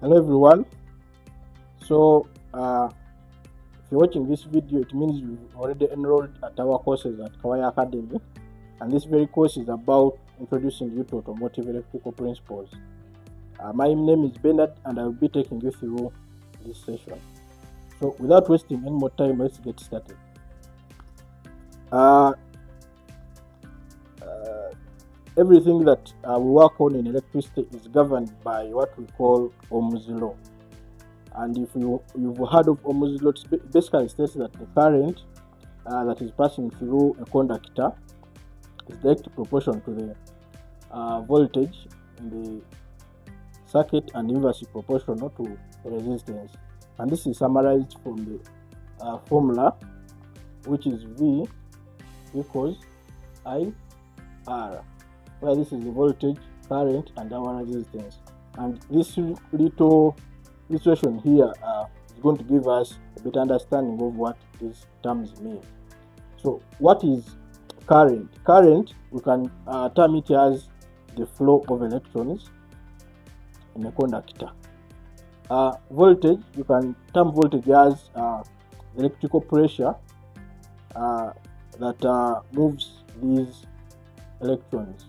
Hello everyone. So if you're watching this video, it means you've already enrolled at our courses at Kawaya Academy, and this very course is about introducing you to automotive electrical principles. My name is Bernard and I will be taking you through this session. So without wasting any more time, let's get started. Everything that we work on in electricity is governed by what we call Ohm's law. And if you've heard of Ohm's law, it basically states that the current that is passing through a conductor is directly proportional to the voltage in the circuit and inversely proportional to the resistance. And this is summarized from the formula, which is V equals IR, where this is the voltage, current, and our resistance. And this little illustration here is going to give us a better understanding of what these terms mean. So what is current? Current, we can term it as the flow of electrons in a conductor. Voltage, you can term voltage as electrical pressure that moves these electrons.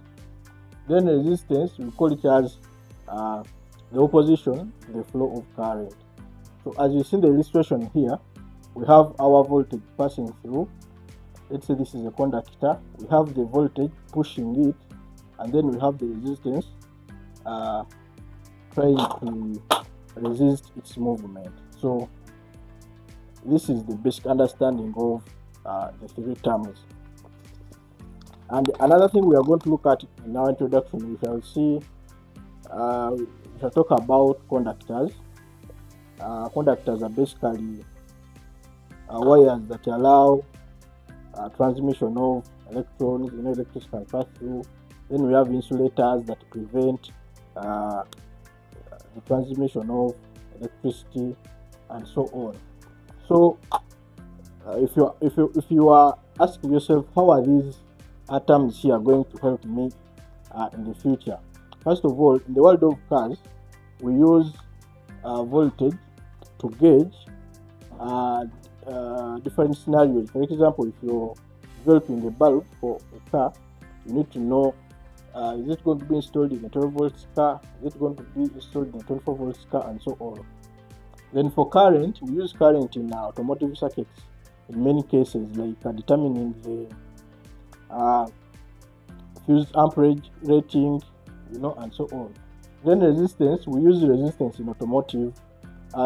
Then resistance, we call it as the opposition to the flow of current. So as you see in the illustration here, we have our voltage passing through. Let's say this is a conductor. We have the voltage pushing it, and then we have the resistance trying to resist its movement. So this is the basic understanding of the three terms. And another thing we are going to look at in our introduction, we shall see, we shall talk about conductors. Conductors are basically wires that allow transmission of electrons, electricity can pass through. Then we have insulators that prevent the transmission of electricity, and so on. So if you are asking yourself, how are these terms here going to help me in the future? First of all, in the world of cars, we use voltage to gauge different scenarios. For example, if you're developing a bulb for a car, you need to know, is it going to be installed in a 12 volts car, is it going to be installed in a 24 volts car, and so on. Then for current, we use current in automotive circuits in many cases, like determining the fuse amperage rating, and so on. Then resistance, we use resistance in automotive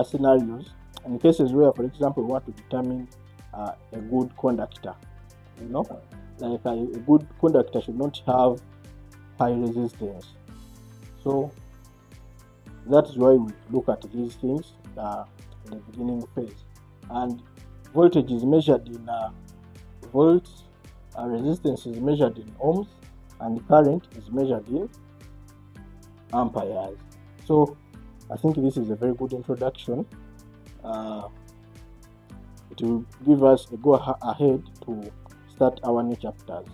scenarios in cases where, for example, we want to determine a good conductor. Like a good conductor should not have high resistance. So that is why we look at these things in the beginning phase. And voltage is measured in volts, resistance is measured in ohms, and current is measured in amperes. So I think this is a very good introduction. It will give us a go ahead to start our new chapters.